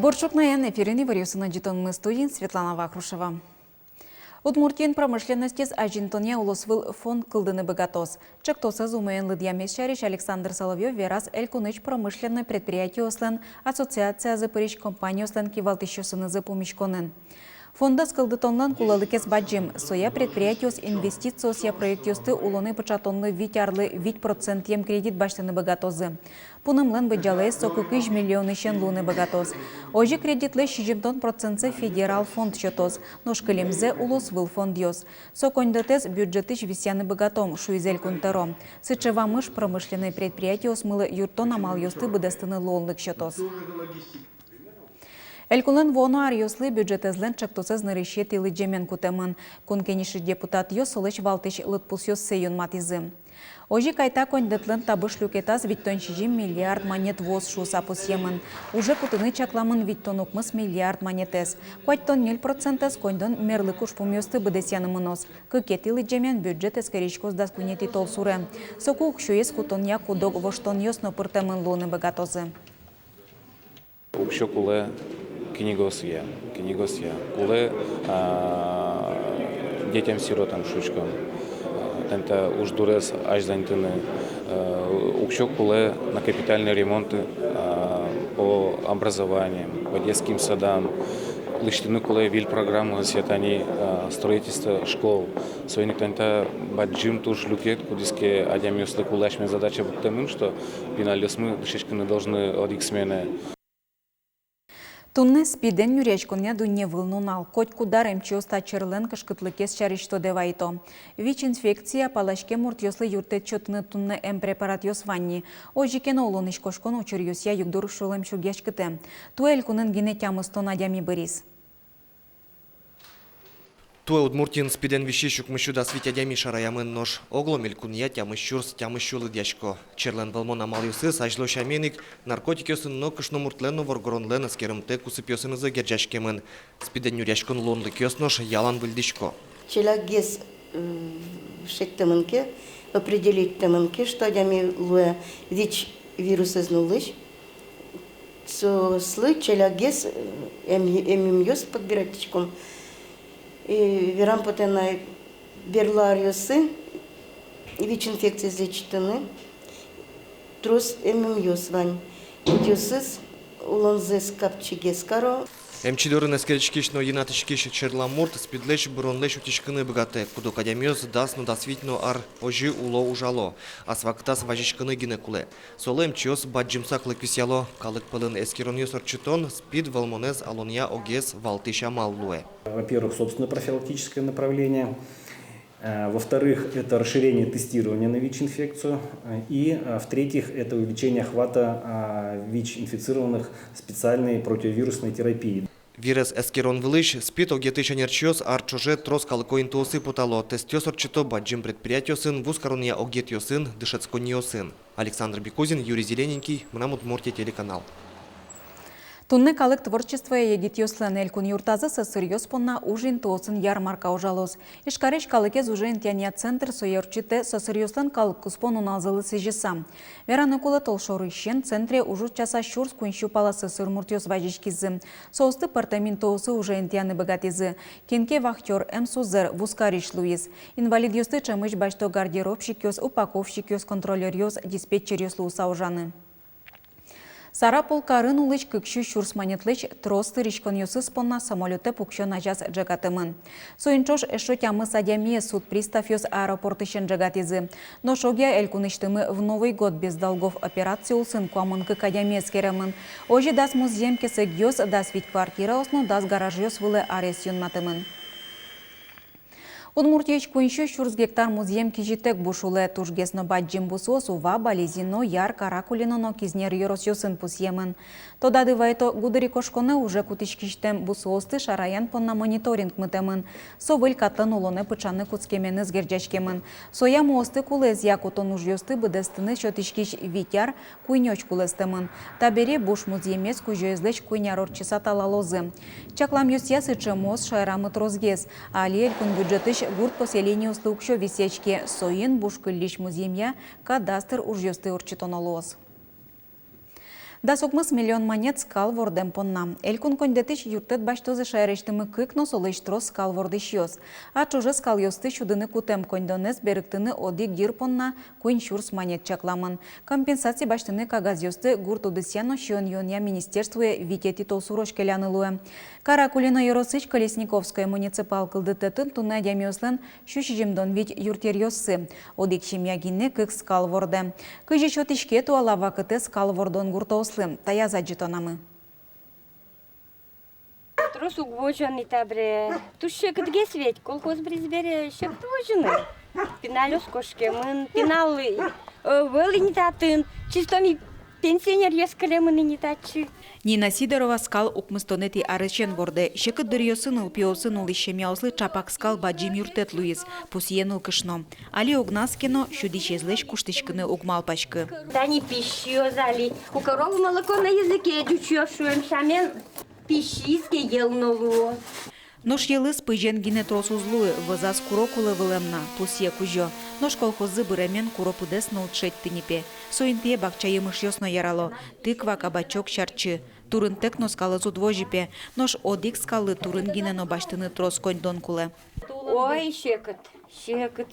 Борчук-Наян эфирini варюсына житон студин Светлана Вахрушева. Удмуртин промышленности с Ажинтония улосвыл фонд кылдыны богатос. Чектоса зумеен лыдьямещарич Александр Соловьев верас элькуныч промышленное предприятие ослен ассоциация запорич компания ослен кивалтищосыны запомещконен. Фонда скылдытонлан кулалыкес баджим. Соя предприятиос инвестициос проектиосты улоны початонны витярлы 5% кредит баштыны богатозы. Пунымлен быджалай сокукыж миллионы шен луны богатоз. Ожи кредитлы 60% федерал фонд счетоз. Ношкалемзе улос выл фондиос. Сокондетес бюджетыш висяны богатом, шуизель кунтером. Сычевамыш промышленное предприятие смылы юртон амал юсты быдастыны лоллык счетоз. Элькулен воно арьослы бюджетезлен чактосез нарышет или джемен кутемын. Конкениши депутат йосылыш валтыш лытпусёс сейон матизы. Ожи кайта кондетлен табыш люкетас виттончижим миллиард монет воз шус апусьемын. Уже кутыны чакламын виттонукмыс миллиард монетес. Куаттон 0% кондон мерлыкуш пумёсты быдесянымынос. Кыкет или джемен бюджет эскеричкос даскунети толсуре. Соку укшуес кутон я кудок воштон йосно пыртемын луны богатозы. Укшокуле книгосия, куле детям-сиротам шучкам. Тента уж дурес аж зантыны. Укшок куле на капитальные ремонты по образованию, по детским садам. Лиштыны куле виль программу осветани строительство школ. Сойник тента баджим туш люкет, кудиске адямиослы кулашме задача вот тем, что пиналес мы дышечканы должны от иксмены. Тунны спиден юречконя дунне вылнунал. Коть кударем чиоста черлен кашкытлыкес чаришто девайто. ВИЧ-инфекция палашке муртьослы юртет чотны тунны препарат йосванни. Ожикен олоныш кошкон учурюс я югдур шулем шугешкыте. Туэль кунын генетямыстон адями бырис. Туэ удмуртин спиден вещещук мыщуда свитядями шараямын нож. Огломель кунья тямыщурс тямыщулы дячко. Черлен балмон амалюсы сажло шаменик наркотикёсын но кышно муртлену воргоронлен аскерымте кусыпёсынызы герджашкемын. Спиден юряшкон лонлы кёснож ялан выльдичко. Челагез шеттемынке, определить темынке, что адями луэ ВИЧ-вирус изнулыш. Слы челагез эмимьёс подбирательчком. И верам потенай берлариосы, ВИЧ-инфекции излечены, трус эмимьёс вань, идиосыз улонзес капчигес каро. Эмчидорын эскеричкишно янатышкиш черламурт спидлеш бронлеш утишкыны богате, куду кадямиоз дасно дасвитно ар ожи уло ужало, асвактас важишкыны гинекуле. Соло эмчиоз баджимсаклы кисяло, калык пылын эскероньос орчитон, спид валмонез алония огес валтыша маллуэ. Во-первых, собственно, профилактическое направление. Во-вторых, это расширение тестирования на ВИЧ-инфекцию. И в-третьих, это увеличение охвата ВИЧ-инфицированных специальной противовирусной терапии. Вирус эскерон вылыш, спит огетыша нерчёс, арчоже трос калыкоинтосы путало, тестёс орчито баджим предприятиосын, вускарония огетьосын, дышецкониосын. Александр Бекузин, Юрий Зелененький, Мнамут-Муртия, телеканал. Тунны калык творчество егитьослен элькун юртазы сосырьос понна ужин тосын ярмарка ужалос. Ишкареш калыкез уже интяния центр соерчите сосырьослен калык куспон уназылы сижесам. Вераны кулы толшоры ищен центре ужу часа шурс кунщу паласы сырмуртьос важишкизы. Соусты партамин тоусы уже интяны богатизы. Кенке вахтер М. Вускариш Луис. Инвалид ёсты чамыш башто гардеробщик ёс, упаковщик ёс, контролер ёс, диспетчер ёс луса ужаны. Сарапол карын улыч кыкшу шурсманетлыч тросты ришкон ёсы спонна самолёте пукшо нажас джагатымын. Соинчош эшо тямы садямие суд пристав ёс аэропортышен джагатизы. Но шогя элькуныштымы в Новый год без долгов операции улсын куамын кыкадямие скеремын. Ожи дас музеем кесек ёс, дас вид квартира осно, дас гараж ёс вылы арес юнматымын. Удмуртияч куиншу шурс гектар музеем кижитек бушуле тужгесно баджим бусос ува бализино яр каракулино но кизнер йоросьосын пусьемын. Тода дывайто гудыри кошконе уже кутишкиштем бусосты шараян понна мониторинг мытемын. Совыль катлан улоне пычаны куцкеменыз герджачкемын. Соя мосты кулез якутон ужьосты быдестыны шотишкиш витяр куйнёч кулестемын. Табери буш музеемес куйжоезлеч куйнярорчиса талалозы. Чаклам юсьясы чемос шайрамыт розгез, а алиэль кун бюджетыш гурт поселению стукшо висечки соин бушкыллиш музеемя кадастр ужьосты урчитонолоз. Да сокмыс миллион монет скал вордем понна. Элькун кондетич юртет баштозы шайрештімі кыкно солыштро скал вордыш йос. А чужы скал йосты шудыны кутем кондонес беріктіні одик гир понна куин шурс монет чакламын. Компенсации баштыны кагаз йосты гурт удысяно шион йонья министерствуе витети толсурош келянылуе. Каракулино Яросыч Колесниковская муниципал кылдытытын туна дямиослен шушижимдон вить юртер йоссы. Одик шимягинне кык скал ворде. Кыжи шотишке туала вакыты скал вордон гуртослым. Таяза джитонамы. Трос угвоженый табре. Туш шекытге свет, колхоз бризбере шекыт вожены. Пиналёс кошкемын, пиналы вэлы не татын, чистоми пенсионер ескалемын не татчы. Нина Сидорова скал укмыстонети арычен ворде. Шекыт дырьосын ылпиосын улищемяуслы чапак скал баджим юртет Луиз. Пусиен ылкышно. Али огнаскино шудичезлеш куштышкыны угмалпачкы. Да не пищу зали. У коровы молоко на языке дючёшуем шамен. Пищиске ел новую. Нош елыс пыжен гине тросузлуы, вазас курокулы вылемна, пусие кужо. Нош колхозы быремен куропудес нулчет тынипе. Соинтие бакча емыш йосно ярало. Тыква кабачок чарчы. Турын текно скалы зудвожипе. Нош одик скалы турын гине но баштыны трос конь донкуле. Ой, шекыт,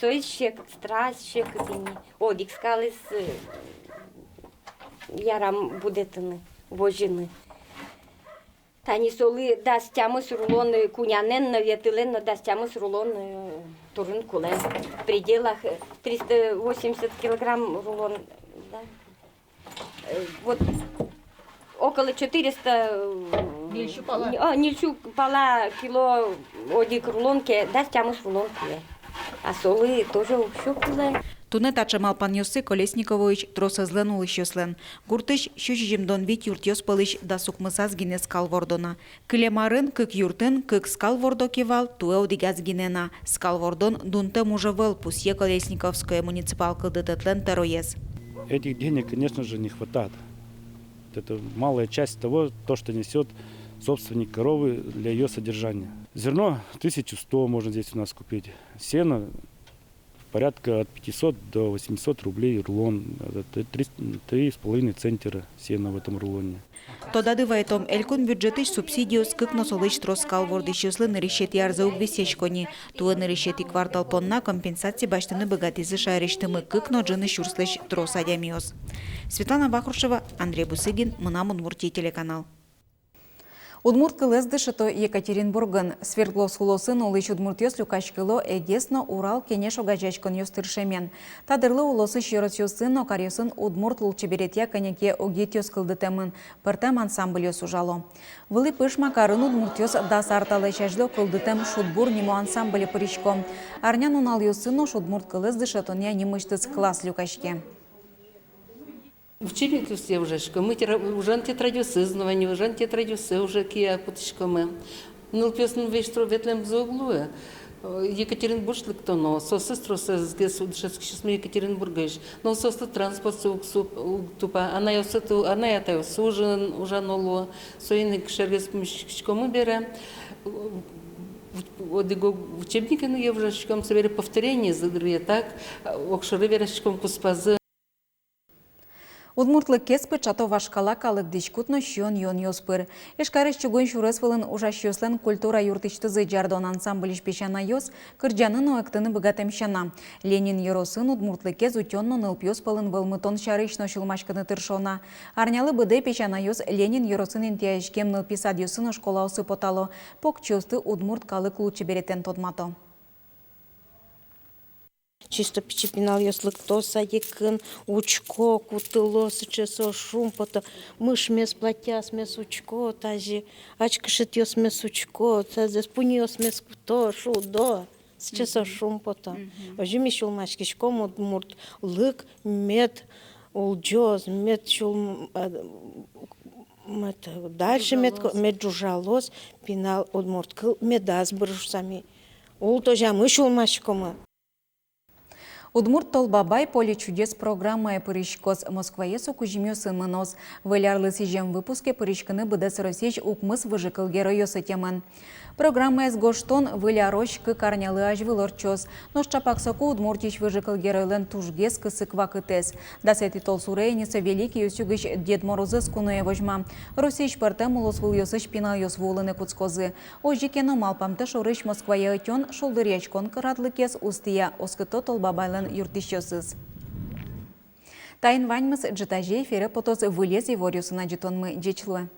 сой шекыт, страсть шекыт ими. Одик скалы с ярам будетыны, вожины. Тани солы дастямыс рулон кунянен наветылен, но дастямыс рулон турын куле. В пределах 380 килограмм рулон. Да. Вот около 400 нильчу пала кило одик рулонке, дастямыс рулон куле. А солы тоже все куле. Туне тачамал пан Йосы Колесникович тросызлен улышьослен. Гуртыш шушижимдон вит юрт йоспалыш да сукмысаз гине скал вордона. Кылемарын кык юртын кык скал вордо кевал туэ одигаз гинена. Скал вордон дунте мужевел пусье Колесниковская муниципалка дытетлен тероез. Этих денег, конечно же, не хватает. Это малая часть того, что несет собственник коровы для ее содержания. Зерно 1100 можно здесь у нас купить. Сено порядка от 500 до 800 рублей рулон. Это 3,5 центнера сена в этом рулоне. Тодадывайтом элькун бюджетыш субсидию скыкно солыч троскал вордыщослы нырещети арзаук висечкони. Туэ нырещети квартал понна компенсации баштыны богатизы шайрештымы кыкно джыны шурслыш трос адямиос. Светлана Вахрушева, Андрей Бусыгин, Мынам Удмуртия телеканал. Удмурт кылездышыто Екатеринбургын. Свердловск улосын улыш Удмуртиос люкачкыло Эдесно Урал кенеш огажачкон йостыршемен. Тадырлы улосы широсьосын окарьосын Удмурт лулчеберетья конеке огетьос кылдытемын. Пыртем ансамбль сужало. Вылы пышма карын Удмуртиос дас арталы чажло кылдытем шутбур нимо ансамбль пыричко. Арнян унал йосыно Удмурт кылездышыто не немыштыц класс люкачке. Учебники все уже, уже антитрадиосызнавание, уже антитрадиосы, уже кия путешками. Ну, песну вещь ветлем за углу. Екатеринбург кто но, сосестро с гесудшевским Екатеринбургеш, но состо транспорт тупа, она это уже ноло, соиник шергес мешкому бере. Учебники ну я уже шком собере повторение задрые так, окшары верашком куспазы. Удмуртлык кеспы чато вашкала калык дичкутно шион йон йоспыр. Эшкарыш чугун шуресвылын ужащослен культура юртыштызы жардон ансамблиш пешана йос, кырджанын оэктыны богатемщана. Ленин йоросын удмуртлык кез утённо нылпьоспылын вылмытон шарышно шулмашкыны тыршона. Арнялы быды пешана йос Ленин йоросын интияшкем нылписад йосыно школаусы потало. Покчосты удмурт калык лучше беретен тодмато. Чисто пичепинал если кто садикын, учко, кутыло, сычесо, шум, пото, мыш мес платя, смес учко, тази, ачка шитьё смес учко, тази, спуньё смес куто, шудо, сычесо, шум, пото. Ожи мишул мачкишком, удмурт, лык, мед, улджоз, мед шул, дальше мед жужалос, пинал удмурт, кыл, медаз брыш сами. Ул тожа мышул мачкома. Удмурт Толбабай поле чудес программая Пырышкос Москвае сокужимё сынмынос. Вылярлы сижем выпуске Пырышканы быдас Россияч укмыс выжикыл геройосы теман. Программа с гоштон выляроч к карнялы аж вылорчос. Но шчапаксоку удмуртич выжикыл геройлен тужгес кысык вакытес. Дасети тол сурейница великий юсюгыч Дед Морозы скунуе вожма. Россияч партем улос выльосыч пинайос волыны куцкозы. Ожикено малпамты шорыч Москвае отен шолдырячкон карадлыкес устия оскыто Толбабайлен юртищосыз. Тайн ваньмыз джетажей фере потос вылез и ворюсына джетон мы джечлуэ.